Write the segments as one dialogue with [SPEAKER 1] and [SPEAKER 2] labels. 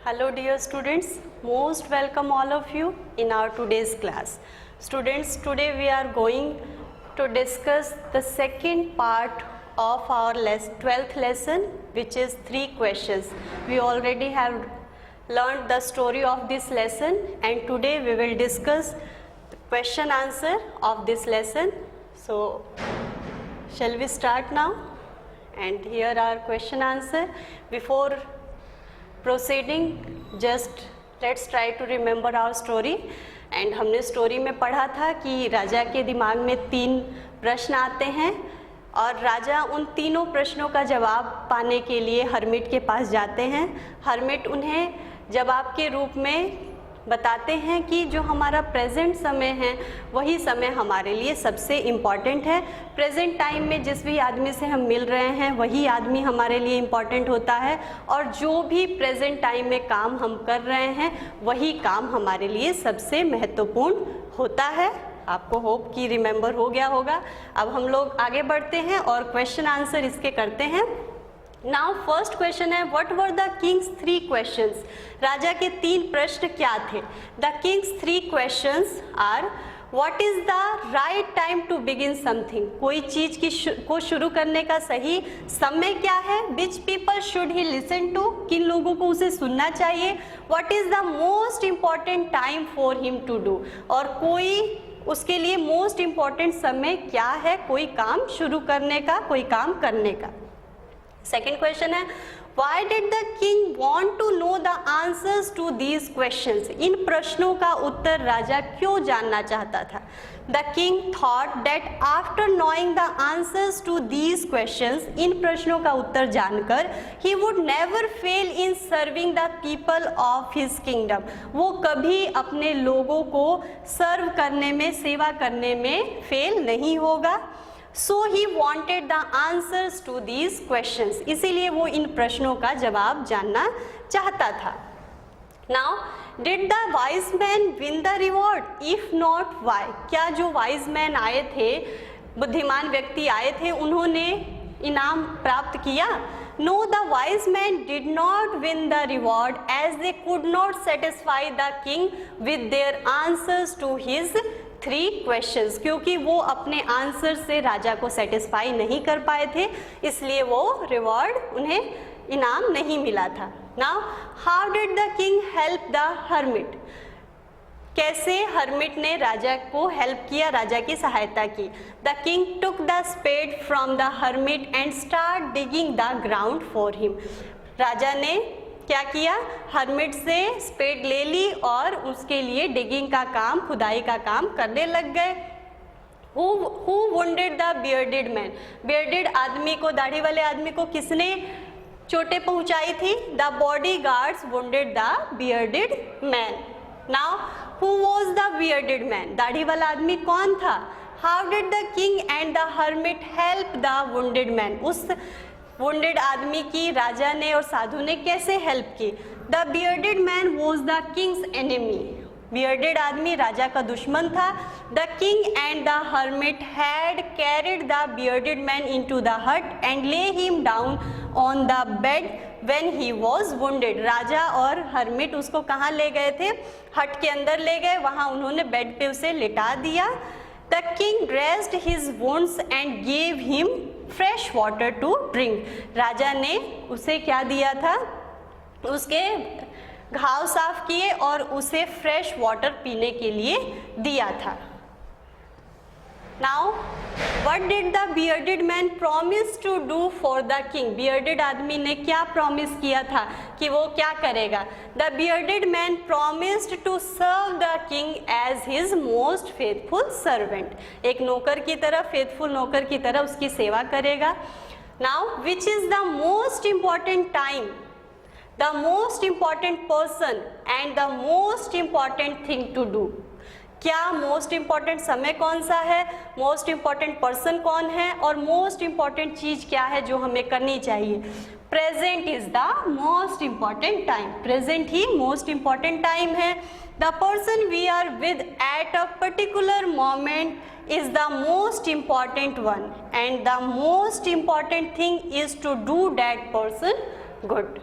[SPEAKER 1] Hello dear students, most welcome all of you in our today's class. Students, today we are going to discuss the second part of our 12th lesson, which is 3 questions. We already have learned the story of this lesson and today we will discuss the question answer of this lesson. So shall we start now? And here are question answer. Before proceeding, just let's try to remember our story. And हमने story में पढ़ा था कि राजा के दिमाग में 3 प्रश्न आते हैं और राजा उन तीनों प्रश्नों का जवाब पाने के लिए हर्मिट के पास जाते हैं। हर्मिट उन्हें जवाब के रूप में बताते हैं कि जो हमारा प्रेजेंट समय है वही समय हमारे लिए सबसे इम्पॉर्टेंट है। प्रेजेंट टाइम में जिस भी आदमी से हम मिल रहे हैं वही आदमी हमारे लिए इम्पॉर्टेंट होता है और जो भी प्रेजेंट टाइम में काम हम कर रहे हैं वही काम हमारे लिए सबसे महत्वपूर्ण होता है। आपको होप कि रिमेंबर हो गया होगा। अब हम लोग आगे बढ़ते हैं और क्वेश्चन आंसर इसके करते हैं। नाउ फर्स्ट क्वेश्चन है, what were the king's 3 questions? राजा के 3 प्रश्न क्या थे? The king's 3 questions are, what is the right time to begin something? कोई चीज को शुरू करने का सही समय क्या है? Which people should he listen to? किन लोगों को उसे सुनना चाहिए? What is the most important time for him to do? और कोई उसके लिए मोस्ट इम्पॉर्टेंट समय क्या है कोई काम शुरू करने का, कोई काम करने का? सेकेंड क्वेश्चन है, Why did the king want to know the answers to these questions? इन प्रश्नों का उत्तर राजा क्यों जानना चाहता था? The king thought that after knowing the answers to these questions, इन प्रश्नों का उत्तर जानकर he would never fail in serving the people of his kingdom. वो कभी अपने लोगों को सर्व करने में, सेवा करने में फेल नहीं होगा। So he wanted the answers to these questions. इसीलिए वो इन प्रश्नों का जवाब जानना चाहता था। Now, did the wise man win the reward? If not, why? क्या जो wise man आए थे, बुद्धिमान व्यक्ति आए थे, उन्होंने इनाम प्राप्त किया? No, the wise man did not win the reward as they could not satisfy the king with their answers to his 3 questions, क्योंकि वो अपने आंसर से राजा को सेटिस्फाई नहीं कर पाए थे, इसलिए वो रिवॉर्ड, उन्हें इनाम नहीं मिला था। Now how did the king help the hermit? कैसे हर्मिट ने राजा को हेल्प किया, राजा की सहायता की? The king took the spade from the hermit and start digging the ground for him. राजा ने क्या किया? हर्मिट से स्पेड ले ली और उसके लिए डिगिंग का काम, खुदाई का काम करने लग गए। Who wounded the bearded man? bearded आदमी को, दाढ़ी वाले आदमी को किसने चोटें पहुंचाई थी? The bodyguards wounded the bearded man. Now who was the bearded man? दाढ़ी वाला आदमी कौन था? How did the king and the hermit help the wounded man? उस wounded आदमी की राजा ने और साधु ने कैसे हेल्प की? The bearded man was the king's enemy. bearded आदमी राजा का दुश्मन था। The king and the hermit had carried the bearded man into the hut and lay him down on the bed when he was wounded. राजा और hermit उसको कहाँ ले गए थे? हट के अंदर ले गए, वहाँ उन्होंने बेड पे उसे लिटा दिया। The king dressed his wounds and gave him fresh water to drink. राजा ने उसे क्या दिया था? उसके घाव साफ किए और उसे फ्रेश वाटर पीने के लिए दिया था। Now, what did the bearded man promise to do for the king? bearded आदमी ने क्या प्रॉमिस किया था कि वो क्या करेगा? The bearded man promised to serve the king as his most faithful servant. एक नौकर की तरह, फेथफुल नौकर की तरह उसकी सेवा करेगा। Now, which is the most important time, the most important person and the most important thing to do? क्या मोस्ट इम्पॉर्टेंट समय कौन सा है, मोस्ट इम्पॉर्टेंट पर्सन कौन है और मोस्ट इम्पॉर्टेंट चीज क्या है जो हमें करनी चाहिए? Present is the most important time. Present ही मोस्ट इम्पॉर्टेंट टाइम है। The person we are with at a particular moment is the most important one and the most important thing is to do that person good.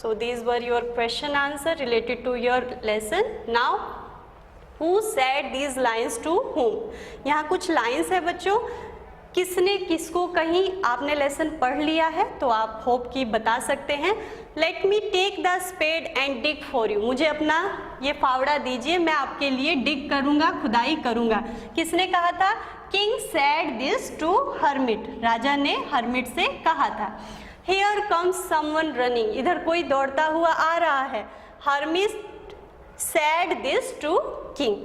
[SPEAKER 1] So these were your question answer related to your lesson. Now who said these lines to whom? यहाँ कुछ lines है बच्चों, किसने किसको कहीं आपने lesson पढ़ लिया है तो आप होप की बता सकते हैं. Let me take the spade and dig for you. मुझे अपना ये फावड़ा दीजिए, मैं आपके लिए डिग करूंगा, खुदाई करूंगा. किसने कहा था? King said this to hermit. राजा ने हर्मिट से कहा था. Here comes someone running. इधर कोई दौड़ता हुआ आ रहा है. Hermit said this to king.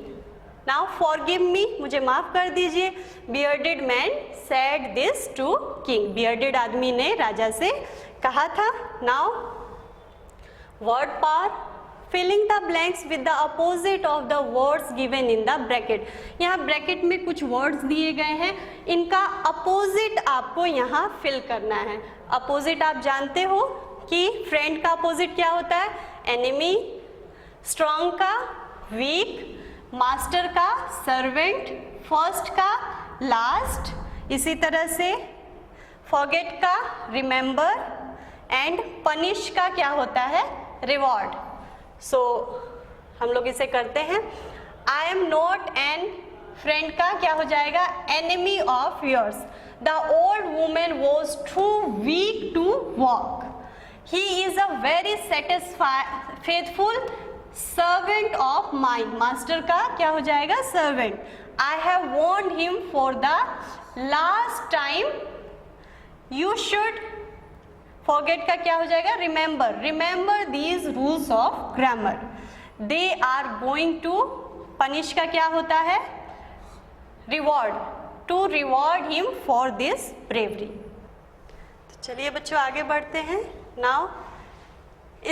[SPEAKER 1] Now forgive me, मुझे माफ कर दीजिए. Bearded man said this to king. Bearded आदमी ने राजा से कहा था. Now word power, filling the blanks with the opposite of the words given in the bracket. यहाँ ब्रैकेट में कुछ वर्ड्स दिए गए हैं, इनका अपोजिट आपको यहाँ फिल करना है. अपोजिट आप जानते हो कि फ्रेंड का अपोजिट क्या होता है? एनिमी. स्ट्रॉन्ग का वीक. मास्टर का सर्वेंट. फर्स्ट का लास्ट. इसी तरह से फॉरगेट का रिमेंबर. एंड पनिश का क्या होता है? रिवॉर्ड. सो हम लोग इसे करते हैं. I am not an. Friend का क्या हो जाएगा? Enemy of yours. The old women was too weak to walk. He is a very faithful servant of mine. Master का क्या हो जाएगा? Servant. I have warned him for the last time. You should. Forget का क्या हो जाएगा? Remember. Remember these rules of grammar. They are going to. Punish का क्या होता है? Reward. To reward him for this bravery. तो चलिए बच्चों आगे बढ़ते हैं. Now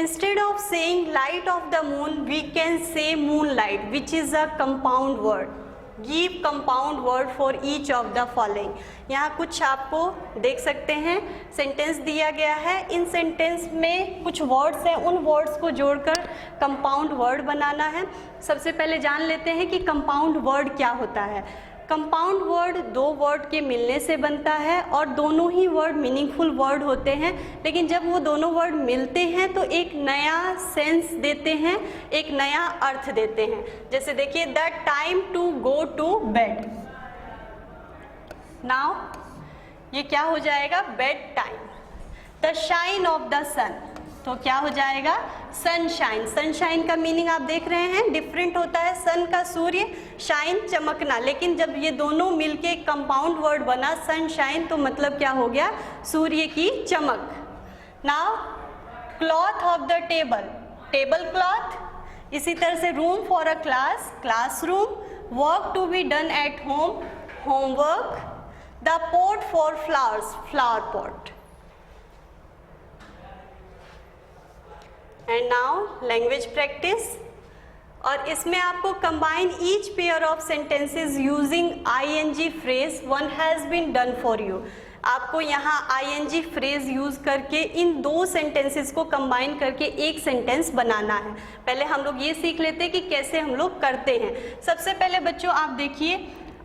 [SPEAKER 1] instead of saying light of the moon we can say moonlight, which is a compound word. Give compound word for each of the following. यहाँ कुछ आपको देख सकते हैं सेंटेंस दिया गया है. इन सेंटेंस में कुछ वर्ड्स हैं, उन वर्ड्स को जोड़कर कंपाउंड वर्ड बनाना है. सबसे पहले जान लेते हैं कि कंपाउंड वर्ड क्या होता है. कंपाउंड वर्ड दो वर्ड के मिलने से बनता है और दोनों ही वर्ड मीनिंगफुल वर्ड होते हैं. लेकिन जब वो दोनों वर्ड मिलते हैं तो एक नया सेंस देते हैं, एक नया अर्थ देते हैं. जैसे देखिए, the time to go to bed. Now ये क्या हो जाएगा? Bed time. The shine of the sun. तो क्या हो जाएगा? सनशाइन. सनशाइन का मीनिंग आप देख रहे हैं डिफरेंट होता है. सन का सूर्य, शाइन चमकना. लेकिन जब ये दोनों मिलके कंपाउंड वर्ड बना सनशाइन तो मतलब क्या हो गया? सूर्य की चमक. Now cloth of the table. Table cloth. इसी तरह से room for a class. Classroom. Work to be done at home. Homework. The pot for flowers. Flower pot. And now language practice. और इसमें आपको combine each pair of sentences using ING phrase. One has been done for you. आपको यहाँ ING phrase use करके इन दो sentences को combine करके एक सेंटेंस बनाना है. पहले हम लोग ये सीख लेते हैं कि कैसे हम लोग करते हैं. सबसे पहले बच्चों आप देखिए,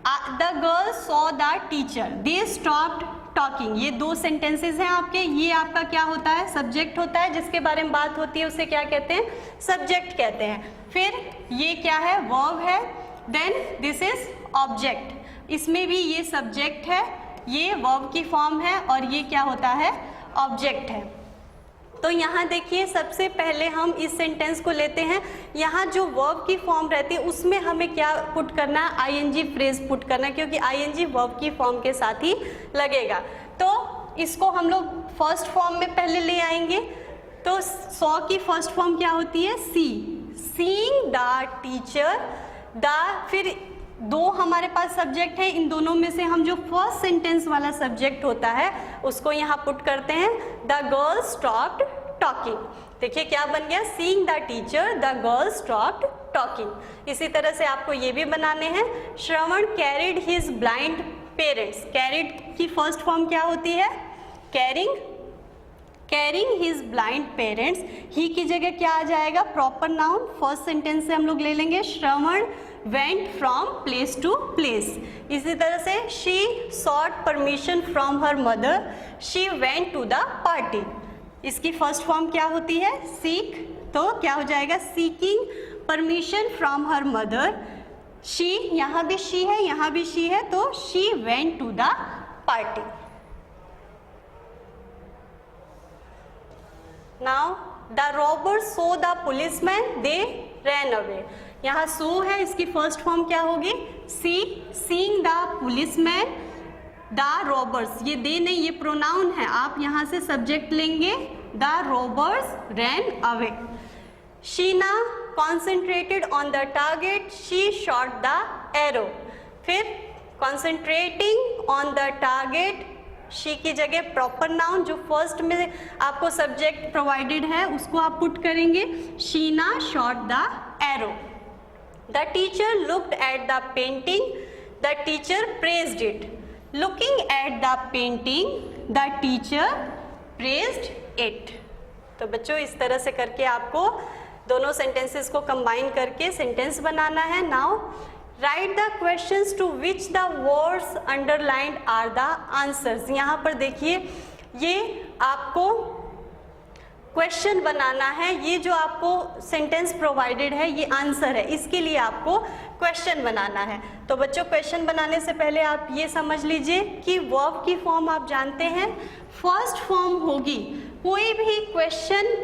[SPEAKER 1] the girl saw the teacher. They stopped talking. ये दो सेंटेंसेस हैं आपके. ये आपका क्या होता है? सब्जेक्ट होता है. जिसके बारे में बात होती है उसे क्या कहते हैं? सब्जेक्ट कहते हैं. फिर ये क्या है? वर्ब है. Then this is object. इसमें भी ये सब्जेक्ट है, ये वर्ब की फॉर्म है और ये क्या होता है? ऑब्जेक्ट है. तो यहाँ देखिए, सबसे पहले हम इस सेंटेंस को लेते हैं. यहाँ जो वर्ब की फॉर्म रहती है उसमें हमें क्या पुट करना है? आईएनजी फ्रेज पुट करना है, क्योंकि आईएनजी वर्ब की फॉर्म के साथ ही लगेगा. तो इसको हम लोग फर्स्ट फॉर्म में पहले ले आएंगे. तो सॉ की फर्स्ट फॉर्म क्या होती है? See. Seeing the teacher. The. फिर दो हमारे पास सब्जेक्ट है. इन दोनों में से हम जो फर्स्ट सेंटेंस वाला सब्जेक्ट होता है उसको यहाँ पुट करते हैं. The girl stopped talking. देखिए क्या बन गया? Seeing the teacher, the girl stopped talking. इसी तरह से आपको ये भी बनाने हैं. Shravan carried his blind parents. Carried की फर्स्ट फॉर्म क्या होती है? Carrying. Carrying his blind parents. He की जगह क्या आ जाएगा? Proper noun. फर्स्ट सेंटेंस से हम लोग ले लेंगे श्रवण went from place to place. इसी तरह से she sought permission from her mother. She went to the party. इसकी फर्स्ट फॉर्म क्या होती है? सीक। तो क्या हो जाएगा? Seeking permission from her mother. She, यहाँ भी शी है, यहाँ भी शी है, तो she went to the party. Now the robbers saw the policeman, they ran away. यहाँ सो है, इसकी फर्स्ट फॉर्म क्या होगी? See. Seeing the policeman the robbers, ये दे नहीं, ये प्रोनाउन है, आप यहाँ से सब्जेक्ट लेंगे, the robbers ran away. Sheena concentrated on the target, she shot the arrow. फिर concentrating on the target, she की जगह प्रॉपर नाउन जो फर्स्ट में आपको सब्जेक्ट प्रोवाइडेड है उसको आप पुट करेंगे, Sheena shot the arrow. The teacher looked at the painting, the teacher praised it. Looking at the painting, the teacher praised it. तो बच्चों इस तरह से करके आपको दोनों सेंटेंसेस को कंबाइन करके सेंटेंस बनाना है। Now write the questions to which the words underlined are the answers. यहाँ पर देखिए, ये आपको क्वेश्चन बनाना है, ये जो आपको सेंटेंस प्रोवाइडेड है ये आंसर है, इसके लिए आपको क्वेश्चन बनाना है। तो बच्चों क्वेश्चन बनाने से पहले आप ये समझ लीजिए कि वर्ब की फॉर्म आप जानते हैं, फर्स्ट फॉर्म होगी। कोई भी क्वेश्चन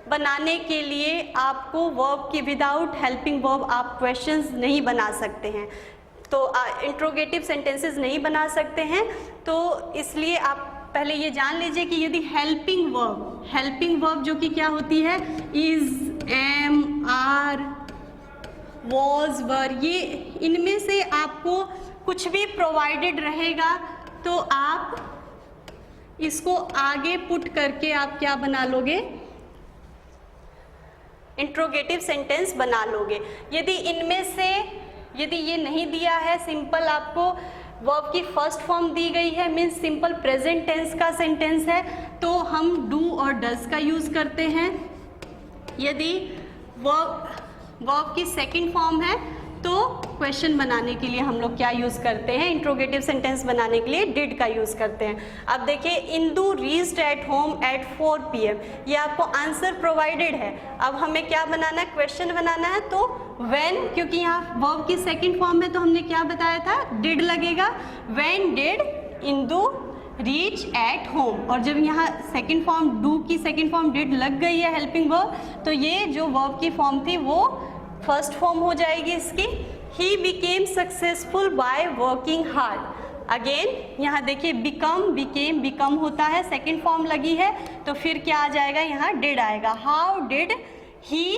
[SPEAKER 1] बनाने के लिए आपको वर्ब की विदाउट हेल्पिंग वर्ब आप क्वेश्चंस नहीं बना सकते हैं, तो इंट्रोगेटिव सेंटेंसेस नहीं बना सकते हैं। तो इसलिए आप पहले ये जान लीजिए कि यदि हेल्पिंग वर्ब जो कि क्या होती है, इज, एम, आर, वॉज, वर, ये इनमें से आपको कुछ भी प्रोवाइडेड रहेगा तो आप इसको आगे पुट करके आप क्या बना लोगे? इंट्रोगेटिव सेंटेंस बना लोगे। यदि इनमें से यदि ये नहीं दिया है, सिंपल आपको वर्ब की फर्स्ट फॉर्म दी गई है, मीन्स सिंपल प्रेजेंट टेंस का सेंटेंस है, तो हम डू और डज का यूज करते हैं। यदि वर्ब की सेकंड फॉर्म है तो क्वेश्चन बनाने के लिए हम लोग क्या यूज़ करते हैं? इंट्रोगेटिव सेंटेंस बनाने के लिए डिड का यूज़ करते हैं। अब देखिए, Indu reached at home at 4 PM, ये आपको आंसर प्रोवाइडेड है। अब हमें क्या बनाना है? क्वेश्चन बनाना है। तो व्हेन, क्योंकि यहाँ वर्ब की सेकंड फॉर्म में तो हमने क्या बताया था? डिड लगेगा। When did Indu reach at home, और जब यहाँ सेकंड फॉर्म डू की सेकंड फॉर्म डिड लग गई है हेल्पिंग वर्ब, तो ये जो वर्ब की फॉर्म थी वो फर्स्ट फॉर्म हो जाएगी इसकी। He became successful by working hard. Again यहाँ देखिए, बिकम, बिकेम, बिकम होता है, सेकंड फॉर्म लगी है, तो फिर क्या आ जाएगा? यहाँ डिड आएगा। हाउ डिड ही,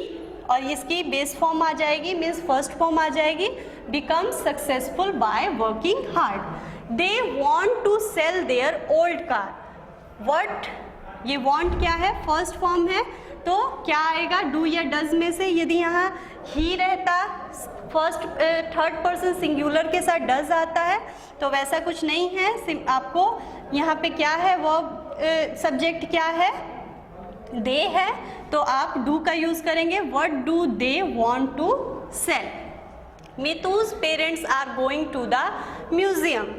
[SPEAKER 1] और इसकी बेस फॉर्म आ जाएगी, मीन्स फर्स्ट फॉर्म आ जाएगी, become successful by working hard. They want to sell their old car. What, ये वॉन्ट क्या है? फर्स्ट फॉर्म है, तो क्या आएगा? डू या डज में से। यदि यहाँ ही रहता, फर्स्ट थर्ड पर्सन सिंगुलर के साथ डज आता है, तो वैसा कुछ नहीं है। आपको यहाँ पे क्या है? वर्ब सब्जेक्ट क्या है? दे है, तो आप डू का यूज करेंगे। What do they want to sell? Meetu's parents are going to the museum.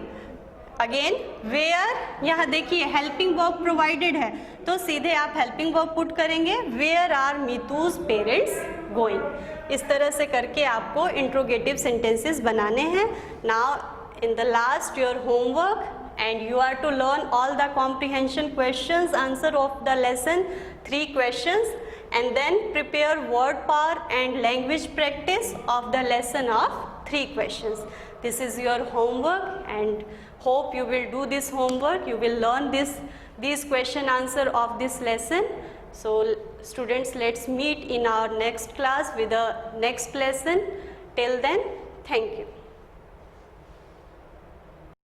[SPEAKER 1] Again where, यहाँ देखिए हेल्पिंग वर्ब प्रोवाइडेड है, तो सीधे आप हेल्पिंग वर्ब पुट करेंगे, where are Meetu's parents going. इस तरह से करके आपको इंट्रोगेटिव सेंटेंसेस बनाने हैं। Now in the last your homework, and you are to learn all the comprehension questions, answer of the lesson 3 questions, and then prepare word power and language practice of the lesson of 3 questions. This is your homework, and hope you will do this homework. You will learn these question answer of this lesson. So students, let's meet in our next class with the next lesson. Till then, thank you.